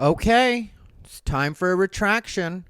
Okay, it's time for a retraction.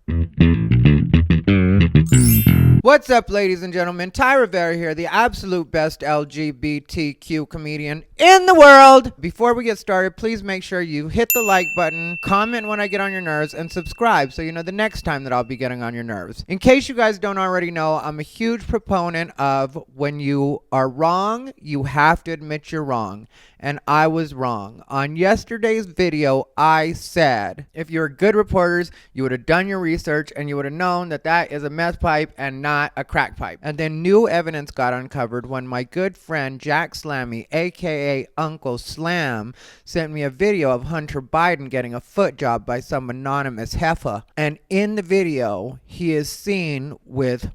What's up, ladies and gentlemen? Rivera here, the absolute best LGBTQ comedian in the world. Before we get started, please make sure you hit the like button, comment when I get on your nerves, and subscribe so you know the next time that I'll be getting on your nerves. In case you guys don't already know, I'm a huge proponent of when you are wrong, you have to admit you're wrong. And I was wrong. On yesterday's video, I said, if you're good reporters, you would have done your research and you would have known that that is a meth pipe and not a crack pipe. And then new evidence got uncovered when my good friend Jack Slammy, aka Uncle Slam, sent me a video of Hunter Biden getting a foot job by some anonymous heifer. And in the video, he is seen with...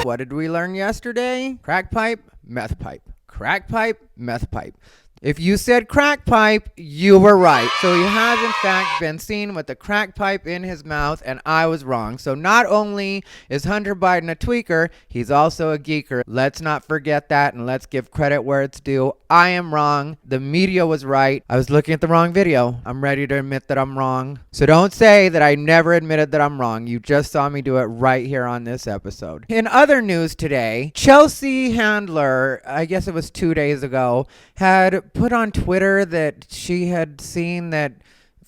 What did we learn yesterday? Crack pipe, meth pipe. Crack pipe, meth pipe. If you said crack pipe, you were right. So he has in fact been seen with the crack pipe in his mouth, and I was wrong. So not only is Hunter Biden a tweaker, he's also a geeker. Let's not forget that, and let's give credit where it's due. I am wrong. The media was right. I was looking at the wrong video. I'm ready to admit that I'm wrong. So don't say that I never admitted that I'm wrong. You just saw me do it right here on this episode. In other news today, Chelsea Handler, I guess it was 2 days ago, had put on Twitter that she had seen that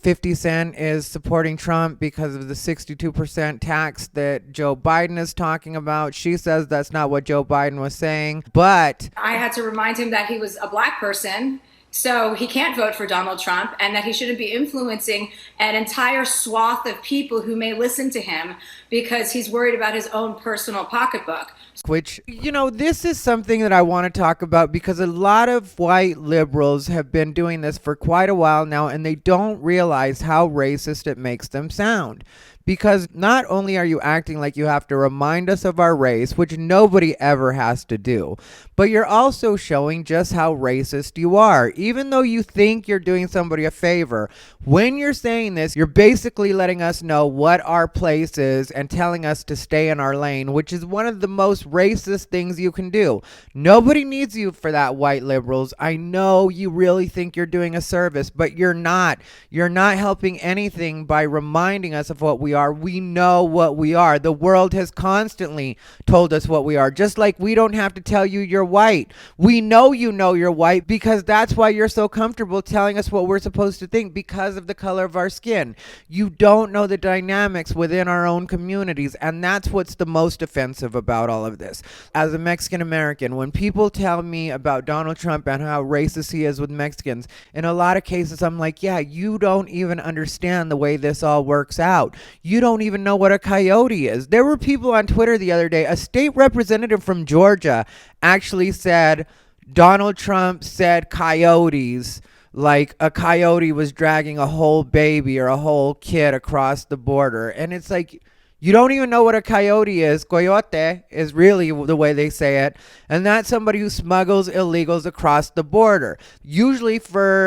50 Cent is supporting Trump because of the 62% tax that Joe Biden is talking about. She says that's not what Joe Biden was saying, but I had to remind him that he was a black person, so he can't vote for Donald Trump, and that he shouldn't be influencing an entire swath of people who may listen to him because he's worried about his own personal pocketbook. Which, you know, this is something that I want to talk about because a lot of white liberals have been doing this for quite a while now, and they don't realize how racist it makes them sound. Because not only are you acting like you have to remind us of our race, which nobody ever has to do, but you're also showing just how racist you are. Even though you think you're doing somebody a favor, when you're saying this, you're basically letting us know what our place is and telling us to stay in our lane, which is one of the most racist things you can do. Nobody needs you for that, white liberals. I know you really think you're doing a service, but you're not. You're not helping anything by reminding us of what we are. We know what we are. The world has constantly told us what we are, just like we don't have to tell you you're white. We know you know you're white because that's why you're so comfortable telling us what we're supposed to think, because of the color of our skin. You don't know the dynamics within our own communities, and that's what's the most offensive about all of this. As a Mexican American, when people tell me about Donald Trump and how racist he is with Mexicans, in a lot of cases I'm like, yeah, you don't even understand the way this all works out. You don't even know what a coyote is. There were people on Twitter the other day, a state representative from Georgia actually said Donald Trump said coyotes like a coyote was dragging a whole baby or a whole kid across the border. And it's like, you don't even know what a coyote is. Coyote is really the way they say it. And that's somebody who smuggles illegals across the border. Usually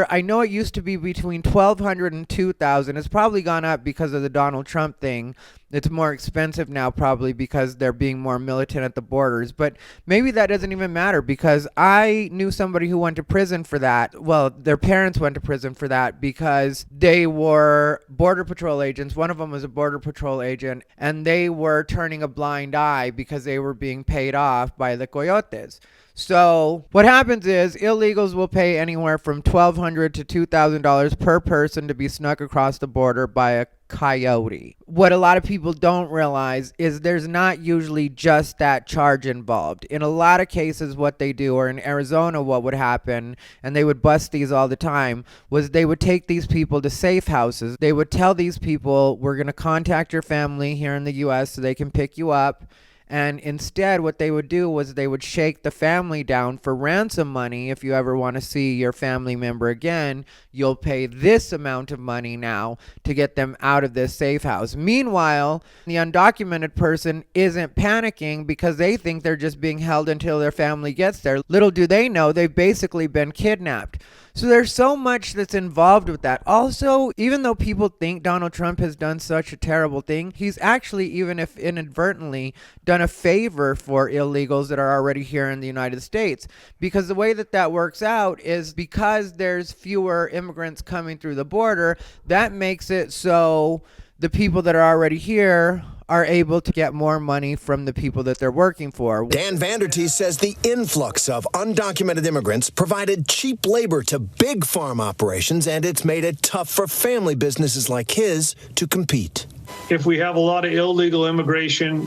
I know it used to be between 1,200 and 2,000. It's probably gone up because of the Donald Trump thing. It's more expensive now probably because they're being more militant at the borders. But maybe that doesn't even matter because I knew somebody who went to prison for that. Well, their parents went to prison for that because they were border patrol agents. One of them was a border patrol agent, and they were turning a blind eye because they were being paid off by the Coyotes. So what happens is illegals will pay anywhere from $1,200 to $2,000 per person to be snuck across the border by a coyote. What a lot of people don't realize is there's not usually just that charge involved. In a lot of cases, what they do, or in Arizona, what would happen, and they would bust these all the time, was they would take these people to safe houses. They would tell these people, we're going to contact your family here in the U.S. so they can pick you up. And instead, what they would do was they would shake the family down for ransom money. If you ever want to see your family member again, you'll pay this amount of money now to get them out of this safe house. Meanwhile, the undocumented person isn't panicking because they think they're just being held until their family gets there. Little do they know, they've basically been kidnapped. So there's so much that's involved with that. Also, even though people think Donald Trump has done such a terrible thing, he's actually, even if inadvertently, done a favor for illegals that are already here in the United States. Because the way that that works out is because there's fewer immigrants coming through the border, that makes it so the people that are already here are able to get more money from the people that they're working for. Dan Vandertees says the influx of undocumented immigrants provided cheap labor to big farm operations, and it's made it tough for family businesses like his to compete. If we have a lot of illegal immigration,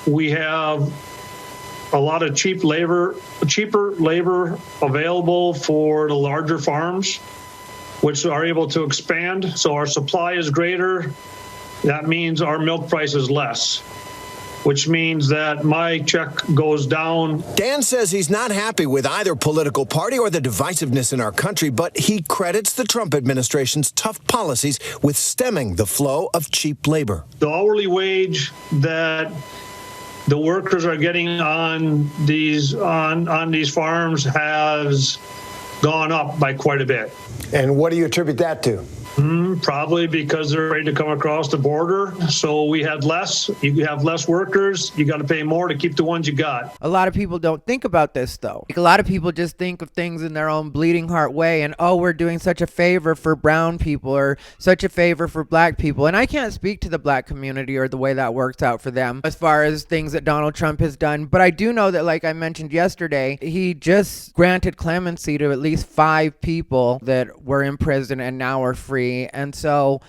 we have a lot of cheaper labor available for the larger farms, which are able to expand. So our supply is greater. That means our milk price is less, which means that my check goes down. Dan says he's not happy with either political party or the divisiveness in our country, but he credits the Trump administration's tough policies with stemming the flow of cheap labor. The hourly wage that the workers are getting on these farms has gone up by quite a bit. And what do you attribute that to? Probably because they're ready to come across the border. So we had less. You have less workers. You got to pay more to keep the ones you got. A lot of people don't think about this, though. Like, a lot of people just think of things in their own bleeding heart way, and, oh, we're doing such a favor for brown people or such a favor for black people. And I can't speak to the black community or the way that works out for them as far as things that Donald Trump has done. But I do know that, like I mentioned yesterday, he just granted clemency to at least 5 people that were in prison and now are free. And so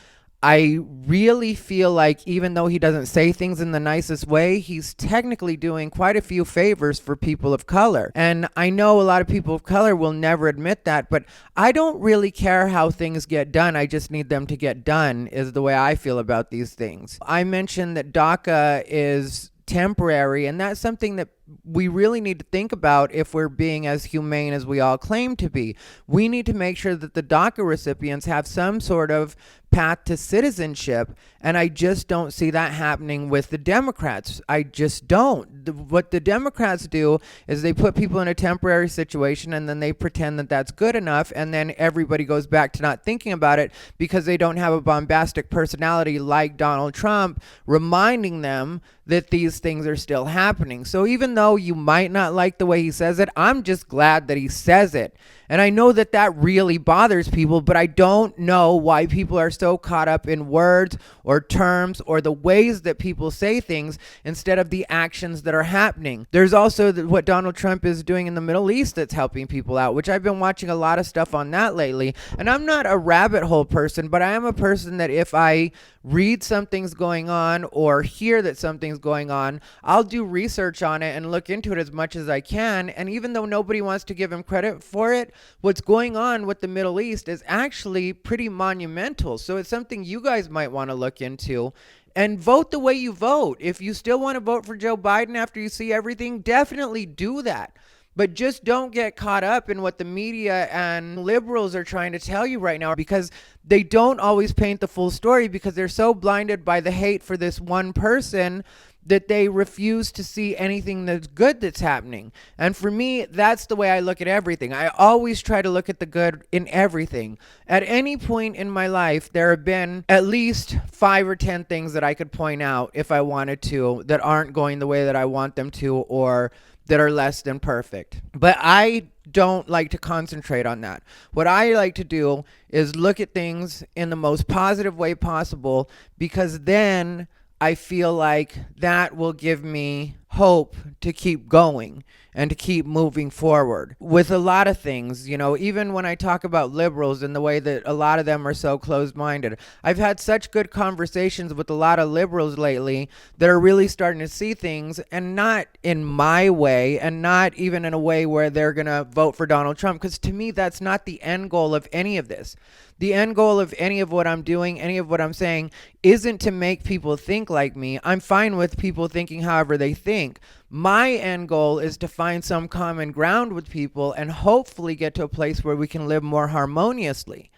I really feel like even though he doesn't say things in the nicest way, he's technically doing quite a few favors for people of color. And I know a lot of people of color will never admit that, but I don't really care how things get done. I just need them to get done, is the way I feel about these things. I mentioned that DACA is temporary, and that's something that we really need to think about if we're being as humane as we all claim to be. We need to make sure that the DACA recipients have some sort of path to citizenship, and I just don't see that happening with the Democrats. I just don't. What the Democrats do is they put people in a temporary situation, and then they pretend that that's good enough, and then everybody goes back to not thinking about it because they don't have a bombastic personality like Donald Trump reminding them that these things are still happening. So even though you might not like the way he says it, I'm just glad that he says it. And I know that that really bothers people, but I don't know why people are so caught up in words or terms or the ways that people say things instead of the actions that are happening. There's also what Donald Trump is doing in the Middle East that's helping people out, which I've been watching a lot of stuff on that lately. And I'm not a rabbit hole person, but I am a person that if I read something's going on or hear that something's going on, I'll do research on it and look into it as much as I can. And even though nobody wants to give him credit for it, what's going on with the Middle East is actually pretty monumental. So it's something you guys might want to look into. And vote the way you vote. If you still want to vote for Joe Biden after you see everything, definitely do that. But just don't get caught up in what the media and liberals are trying to tell you right now, because they don't always paint the full story because they're so blinded by the hate for this one person that they refuse to see anything that's good that's happening. And for me, that's the way I look at everything. I always try to look at the good in everything. At any point in my life, there have been at least 5 or 10 things that I could point out if I wanted to that aren't going the way that I want them to, or that are less than perfect. But I don't like to concentrate on that. What I like to do is look at things in the most positive way possible, because then I feel like that will give me hope to keep going and to keep moving forward with a lot of things. You know, even when I talk about liberals and the way that a lot of them are so closed-minded, I've had such good conversations with a lot of liberals lately that are really starting to see things, and not in my way, and not even in a way where they're going to vote for Donald Trump, because to me, that's not the end goal of any of this. The end goal of any of what I'm doing, any of what I'm saying, isn't to make people think like me. I'm fine with people thinking however they think. My end goal is to find some common ground with people and hopefully get to a place where we can live more harmoniously.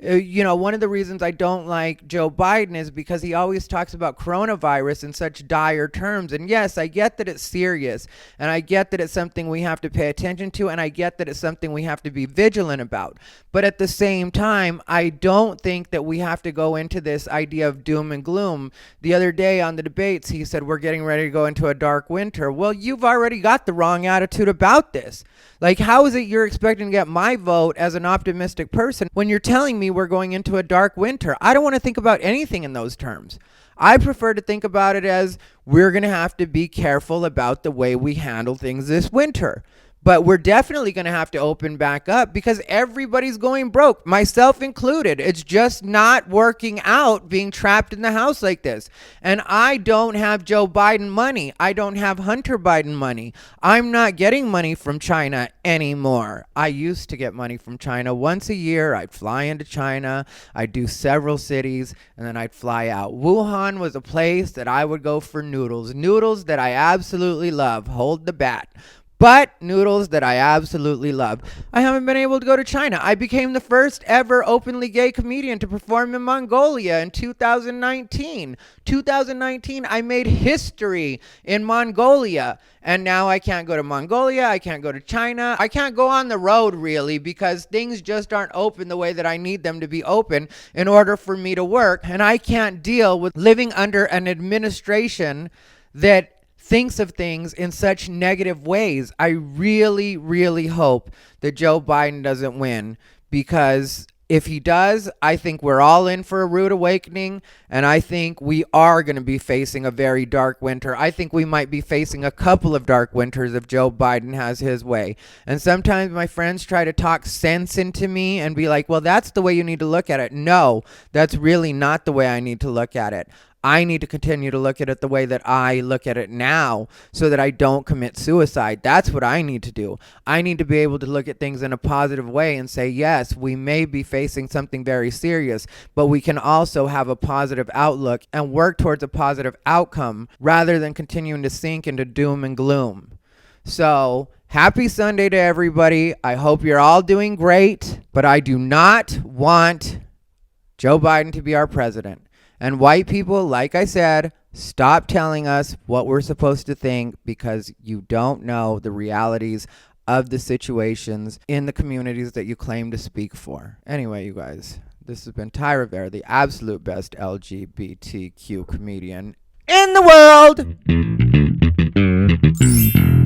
One of the reasons I don't like Joe Biden is because he always talks about coronavirus in such dire terms. And yes, I get that it's serious, and I get that it's something we have to pay attention to, and I get that it's something we have to be vigilant about. But at the same time, I don't think that we have to go into this idea of doom and gloom. The other day on the debates, he said, we're getting ready to go into a dark winter. Well, you've already got the wrong attitude about this. Like, how is it you're expecting to get my vote as an optimistic person when you're telling me we're going into a dark winter? I don't want to think about anything in those terms. I prefer to think about it as we're going to have to be careful about the way we handle things this winter. But we're definitely going to have to open back up because everybody's going broke, myself included. It's just not working out being trapped in the house like this. And I don't have Joe Biden money. I don't have Hunter Biden money. I'm not getting money from China anymore. I used to get money from China once a year. I'd fly into China. I'd do several cities, and then I'd fly out. Wuhan was a place that I would go for noodles. Noodles that I absolutely love. Hold the bat. But noodles that I absolutely love. I haven't been able to go to China. I became the first ever openly gay comedian to perform in Mongolia in 2019. 2019, I made history in Mongolia. And now I can't go to Mongolia. I can't go to China. I can't go on the road, really, because things just aren't open the way that I need them to be open in order for me to work. And I can't deal with living under an administration that thinks of things in such negative ways. I really, really hope that Joe Biden doesn't win, because if he does, I think we're all in for a rude awakening, and I think we are going to be facing a very dark winter. I think we might be facing a couple of dark winters if Joe Biden has his way. And sometimes my friends try to talk sense into me and be like, well, that's the way you need to look at it. No, that's really not the way I need to look at it. I need to continue to look at it the way that I look at it now so that I don't commit suicide. That's what I need to do. I need to be able to look at things in a positive way and say, yes, we may be facing something very serious, but we can also have a positive outlook and work towards a positive outcome rather than continuing to sink into doom and gloom. So, happy Sunday to everybody. I hope you're all doing great, but I do not want Joe Biden to be our president. And white people, like I said, stop telling us what we're supposed to think, because you don't know the realities of the situations in the communities that you claim to speak for. Anyway, you guys, this has been Ty Rivera, the absolute best LGBTQ comedian in the world.